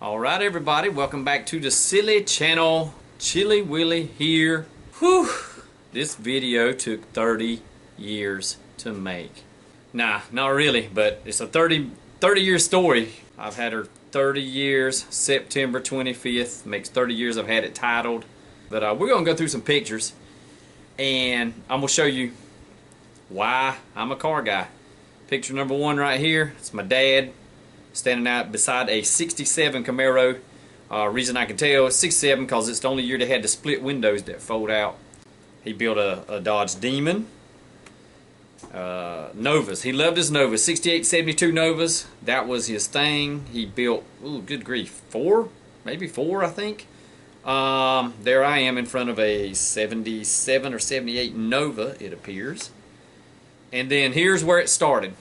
Alright everybody, welcome back to the silly channel. Chilly Willy here. Whew! This video took 30 years to make. Nah, not really, but it's a 30-year story. I've had her 30 years, September 25th. Makes 30 years I've had it titled. But we're going to go through some pictures, and I'm going to show you why I'm a car guy. Picture number one right here, it's my dad standing out beside a 67 Camaro. Reason I can tell it's 67 because it's the only year they had the split windows that fold out. He built a Dodge Demon. Novas. He loved his Novas. 68, 72 Novas. That was his thing. He built, ooh, good grief, maybe four, I think. There I am in front of a 77 or 78 Nova, it appears. And then here's where it started.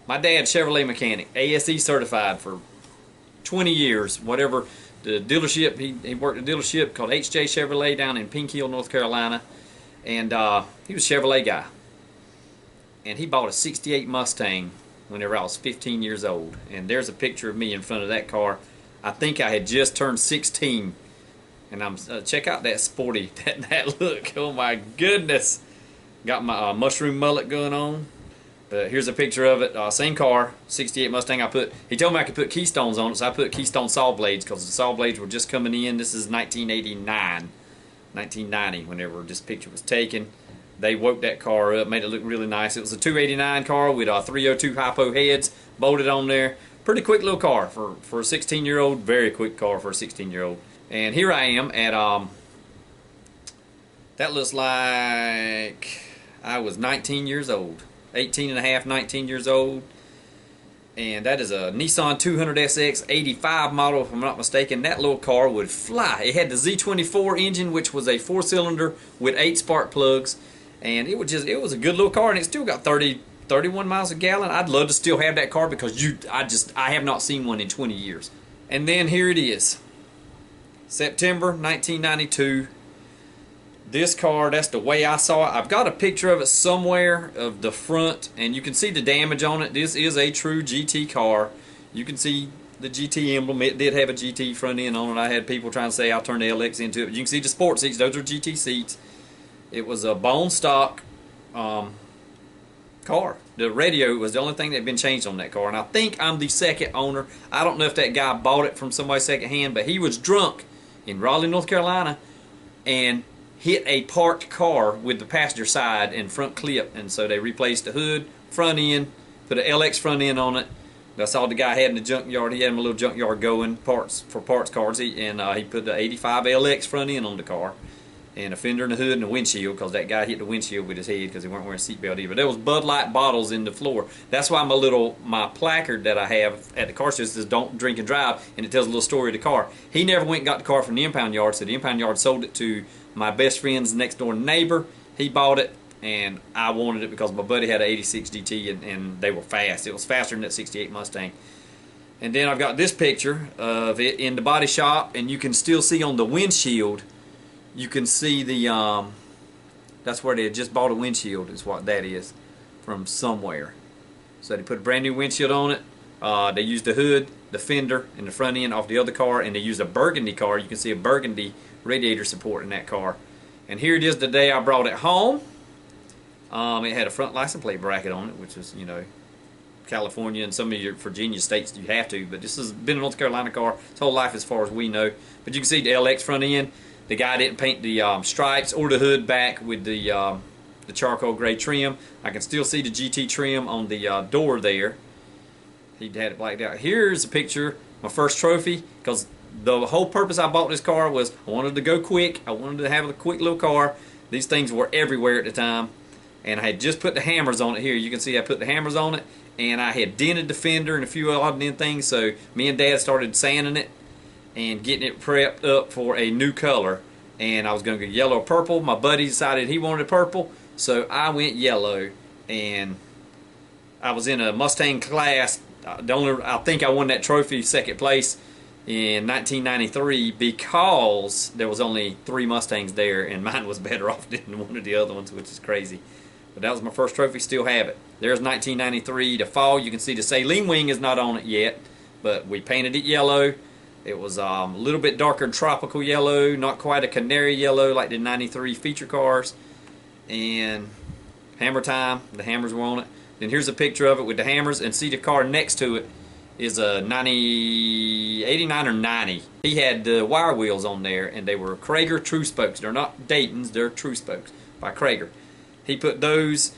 My dad's Chevrolet mechanic, ASE certified for 20 years, whatever. The dealership, he worked at a dealership called HJ Chevrolet down in Pink Hill, North Carolina. And he was a Chevrolet guy. And he bought a 68 Mustang whenever I was 15 years old. And there's a picture of me in front of that car. I think I had just turned 16. And I'm check out that sporty, that look. Oh my goodness. Got my mushroom mullet going on. But here's a picture of it. Same car, 68 Mustang. He told me I could put Keystones on it, so I put Keystone saw blades because the saw blades were just coming in. This is 1989, 1990, whenever this picture was taken. They woke that car up, made it look really nice. It was a 289 car with 302 hypo heads bolted on there. Pretty quick little car for a 16-year-old. Very quick car for a 16-year-old. And here I am at that looks like I was 19 years old. 18 and a half, 19 years old. And that is a Nissan 200SX 85 model, if I'm not mistaken. That little car would fly. It had the Z24 engine, which was a 4-cylinder with 8 spark plugs. And it was a good little car, and it still got 31 miles a gallon. I'd love to still have that car because I have not seen one in 20 years. And then here it is. September 1992. This car, that's the way I saw it. I've got a picture of it somewhere of the front, and you can see the damage on it. This is a true GT car. You can see the GT emblem. It did have a GT front end on it. I had people trying to say I'll turn the LX into it. But you can see the sport seats. Those are GT seats. It was a bone stock car. The radio was the only thing that had been changed on that car, and I think I'm the second owner. I don't know if that guy bought it from somebody secondhand, but he was drunk in Raleigh, North Carolina, and hit a parked car with the passenger side and front clip, and so they replaced the hood, front end, put an LX front end on it. That's all the guy had in the junkyard. He had him a little junkyard going, parts cars, and he put the 85 LX front end on the car, and a fender in the hood and a windshield, because that guy hit the windshield with his head because he weren't wearing a seatbelt either. There was Bud Light bottles in the floor. That's why my placard that I have at the car show says "Don't drink and drive," and it tells a little story of the car. He never went and got the car from the impound yard, so the impound yard sold it to my best friend's next door neighbor. He bought it, and I wanted it because my buddy had an 86 GT, and they were fast. It was faster than that 68 Mustang. And then I've got this picture of it in the body shop, and you can still see on the windshield, you can see the, that's where they had just bought a windshield, is what that is, from somewhere. So they put a brand new windshield on it. They used the hood, the fender, and the front end off the other car, and they used a burgundy car. You can see a burgundy radiator support in that car. And here it is the day I brought it home. It had a front license plate bracket on it, which is, you know, California and some of your Virginia states you have to, but this has been a North Carolina car its whole life as far as we know. But you can see the LX front end. The guy didn't paint the stripes or the hood back with the charcoal gray trim. I can still see the GT trim on the door there. He had it blacked out. Here's a picture, my first trophy, because the whole purpose I bought this car was I wanted to go quick. I wanted to have a quick little car. These things were everywhere at the time. And I had just put the hammers on it here. You can see I put the hammers on it. And I had dented the fender and a few odd end things. So me and Dad started sanding it and getting it prepped up for a new color. And I was going to go yellow or purple. My buddy decided he wanted purple. So I went yellow. And I was in a Mustang class. I think I won that trophy second place in 1993 because there was only 3 Mustangs there, and mine was better off than one of the other ones, which is crazy. But that was my first trophy, still have it. There's 1993, the fall. You can see the saline wing is not on it yet, but we painted it yellow. It was a little bit darker tropical yellow, not quite a canary yellow like the 93 feature cars. And hammer time, the hammers were on it. Then here's a picture of it with the hammers, and see the car next to it is a 89 or 90. He had the wire wheels on there, and they were Krager True Spokes. They're not Dayton's, they're True Spokes by Krager. He put those,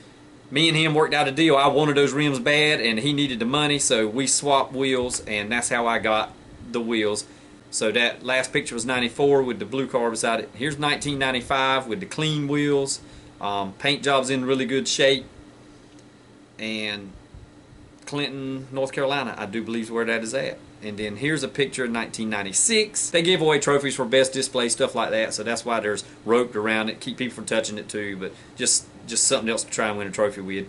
me and him worked out a deal. I wanted those rims bad, and he needed the money, so we swapped wheels, and that's how I got the wheels. So that last picture was 94 with the blue car beside it. Here's 1995 with the clean wheels. Paint job's in really good shape. And Clinton, North Carolina, I do believe is where that is at. And then here's a picture of 1996. They give away trophies for best display, stuff like that, so that's why there's roped around it, keep people from touching it too, but just something else to try and win a trophy with.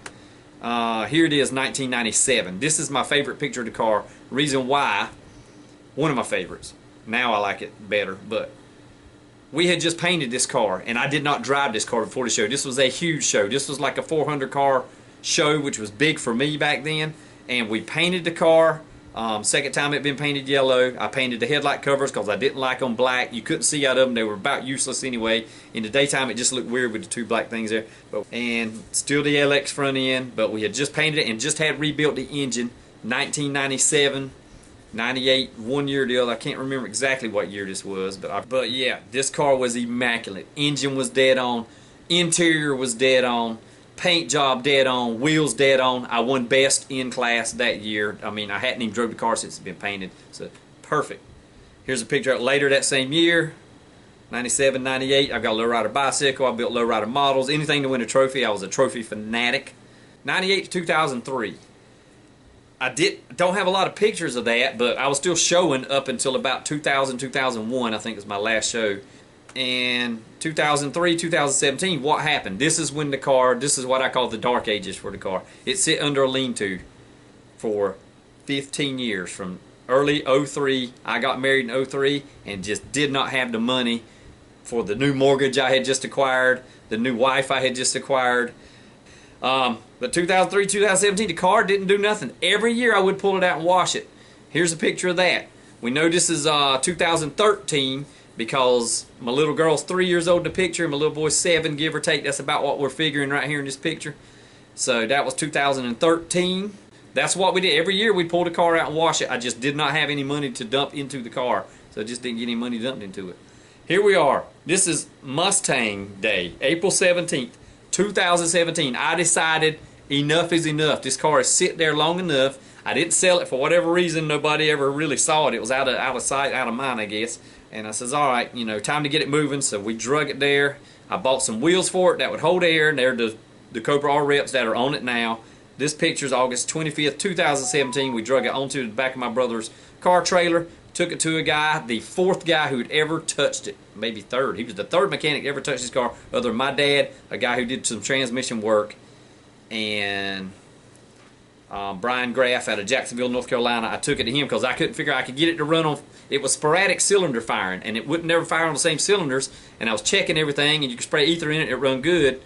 Here it is, 1997. This is my favorite picture of the car. Reason why, one of my favorites. Now I like it better, but we had just painted this car, and I did not drive this car before the show. This was a huge show. This was like a 400 car show, which was big for me back then. And we painted the car. Second time it been painted yellow. I painted the headlight covers because I didn't like them black. You couldn't see out of them. They were about useless anyway. In the daytime, it just looked weird with the two black things there. And still the LX front end, but we had just painted it and just had rebuilt the engine. 1997. 98, 1 year deal. I can't remember exactly what year this was, but yeah, this car was immaculate. Engine was dead on, interior was dead on, paint job dead on, wheels dead on. I won best in class that year. I mean, I hadn't even drove the car since it's been painted, so perfect. Here's a picture of it later that same year, 97, 98. I've got a lowrider bicycle. I built lowrider models. Anything to win a trophy. I was a trophy fanatic. 98 to 2003. I don't have a lot of pictures of that, but I was still showing up until about 2000, 2001, I think was my last show. And 2003, 2017, what happened? This is when the car, this is what I call the dark ages for the car. It sit under a lean-to for 15 years. From early 03, I got married in 03 and just did not have the money for the new mortgage I had just acquired, the new wife I had just acquired. But 2003, 2017, the car didn't do nothing. Every year I would pull it out and wash it. Here's a picture of that. We know this is 2013 because my little girl's 3 years old in the picture and my little boy's 7, give or take. That's about what we're figuring right here in this picture. So that was 2013. That's what we did. Every year we pulled the car out and wash it. I just did not have any money to dump into the car, so I just didn't get any money dumped into it. Here we are. This is Mustang Day, April 17th, 2017. I decided enough is enough. This car has sit there long enough. I didn't sell it for whatever reason. Nobody ever really saw it. It was out of sight, out of mind, I guess. And I says, all right, you know, time to get it moving. So we drug it there. I bought some wheels for it that would hold air, and they're the Cobra R reps that are on it now. This picture's August 25th, 2017. We drug it onto the back of my brother's car trailer. Took it to a guy, the fourth guy who'd ever touched it, maybe third. He was the third mechanic to ever touch this car, other than my dad, a guy who did some transmission work, and Brian Graff out of Jacksonville, North Carolina. I took it to him because I couldn't figure out I could get it to run on. It was sporadic cylinder firing, and it wouldn't never fire on the same cylinders. And I was checking everything, and you could spray ether in it, it run good.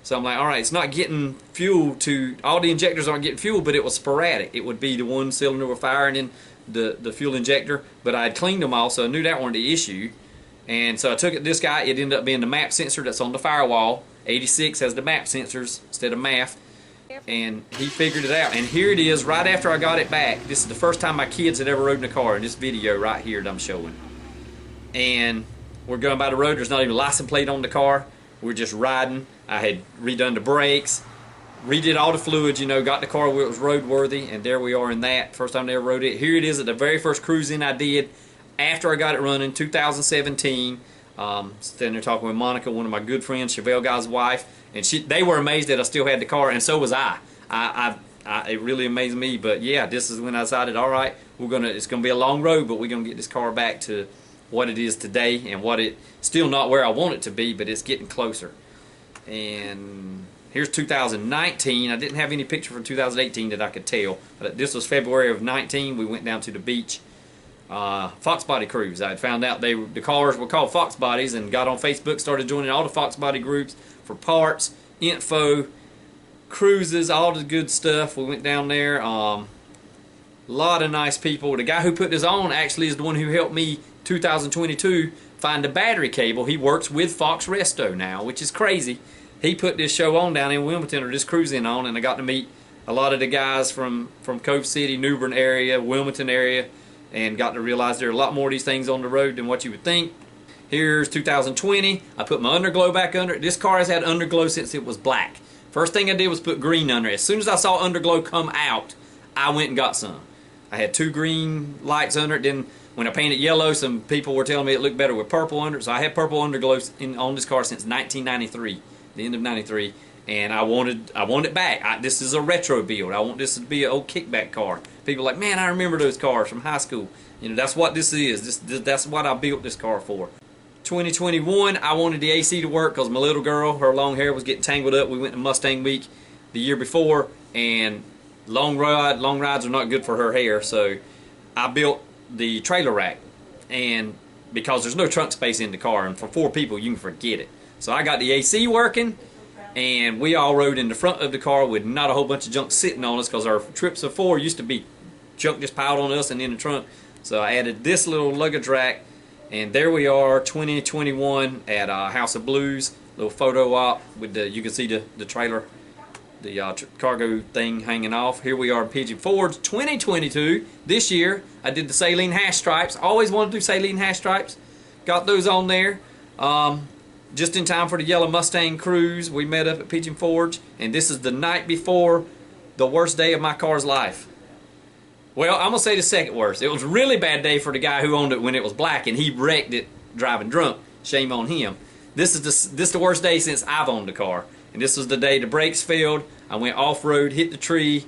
So I'm like, all right, it's not getting fuel to, all the injectors aren't getting fuel, but it was sporadic. It would be the one cylinder were firing in the fuel injector, but I had cleaned them all, so I knew that wasn't the issue. And so I took it to this guy. It ended up being the MAP sensor that's on the firewall. 86 has the MAP sensors instead of MAF. And he figured it out. And here it is right after I got it back. This is the first time my kids had ever rode in a car, in this video right here that I'm showing. And we're going by the road. There's not even a license plate on the car. We're just riding. I had redone the brakes, redid all the fluids, you know, got the car where it was roadworthy, and there we are in that. First time I ever rode it. Here it is at the very first cruise-in I did after I got it running, 2017. Standing there talking with Monica, one of my good friends, Chevelle guy's wife, and they were amazed that I still had the car, and so was I. It really amazed me, but yeah, this is when I decided, all right, it's gonna be a long road, but we're gonna get this car back to what it is today, and still not where I want it to be, but it's getting closer. And here's 2019. I didn't have any picture from 2018 that I could tell, but this was February of 19. We went down to the beach, Fox Body cruise. I had found out the cars were called Fox Bodies, and got on Facebook, started joining all the Fox Body groups for parts, info, cruises, all the good stuff. We went down there. A lot of nice people. The guy who put this on actually is the one who helped me 2022 find the battery cable. He works with Fox Resto now, which is crazy. He put this show on down in Wilmington, or this cruising on, and I got to meet a lot of the guys from Cove City, New Bern area, Wilmington area, and got to realize there are a lot more of these things on the road than what you would think. Here's 2020. I put my underglow back under it. This car has had underglow since it was black. First thing I did was put green under it. As soon as I saw underglow come out, I went and got some. I had 2 green lights under it. Then when I painted yellow, some people were telling me it looked better with purple under it. So I had purple underglow on this car since 1993, the end of 93. And I want it back. This is a retro build. I want this to be an old kickback car. People are like, man, I remember those cars from high school. You know, that's what this is. That's what I built this car for. 2021, I wanted the AC to work because my little girl, her long hair was getting tangled up. We went to Mustang Week the year before, and long rides are not good for her hair. So I built the trailer rack, and because there's no trunk space in the car, and for 4 people, you can forget it. So I got the AC working, and we all rode in the front of the car with not a whole bunch of junk sitting on us, because our trips of 4 used to be junk just piled on us and in the trunk. So I added this little luggage rack, and there we are, 2021 at House of Blues. Little photo op with you can see the trailer, the cargo thing hanging off. Here we are in Pigeon Forge, 2022. This year I did the saline hash stripes. Always wanted to do saline hash stripes. Got those on there. Just in time for the Yellow Mustang cruise. We met up at Pigeon Forge, and this is the night before the worst day of my car's life. Well, I'm going to say the second worst. It was a really bad day for the guy who owned it when it was black, and he wrecked it driving drunk. Shame on him. This is the worst day since I've owned the car. And this was the day the brakes failed. I went off-road, hit the tree,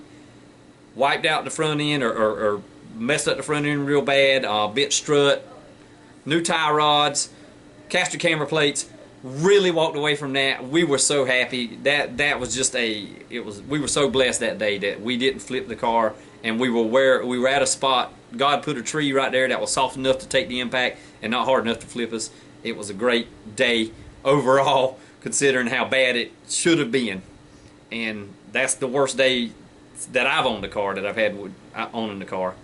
wiped out the front end, or messed up the front end real bad, bent strut, new tie rods, caster camera plates. Really walked away from that. We were so happy. That was just we were so blessed that day that we didn't flip the car, and we were at a spot. God put a tree right there that was soft enough to take the impact and not hard enough to flip us. It was a great day overall, considering how bad it should have been. And that's the worst day that I've owned a car, that I've had owning the car,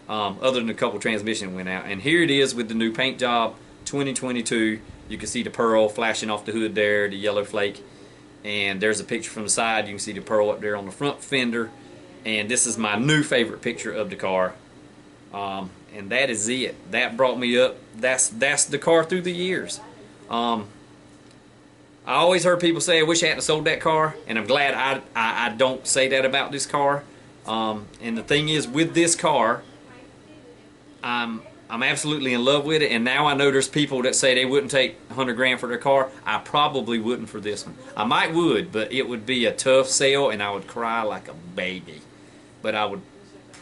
other than a couple transmission went out. And here it is with the new paint job, 2022. You can see the pearl flashing off the hood there, the yellow flake. And there's a picture from the side. You can see the pearl up there on the front fender. And this is my new favorite picture of the car. And that is it. That brought me up. That's the car through the years. I always heard people say, I wish I hadn't sold that car. And I'm glad I don't say that about this car. And the thing is, with this car, I'm absolutely in love with it, and now I know there's people that say they wouldn't take 100 grand for their car. I probably wouldn't for this one. I might would, but it would be a tough sale, and I would cry like a baby. But I would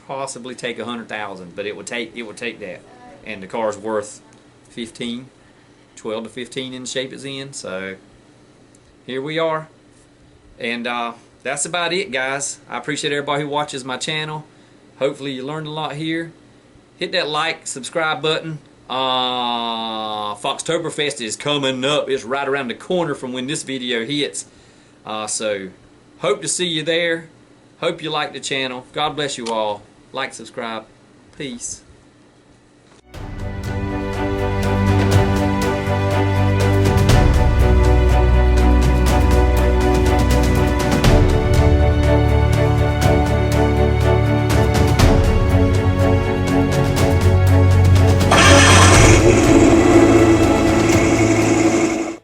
possibly take 100,000, but it would take that. And the car's worth 12 to 15 in the shape it's in. So here we are, and that's about it, guys. I appreciate everybody who watches my channel. Hopefully you learned a lot here. Hit that like, subscribe button. Foxtoberfest is coming up. It's right around the corner from when this video hits. So, hope to see you there. Hope you like the channel. God bless you all. Like, subscribe. Peace.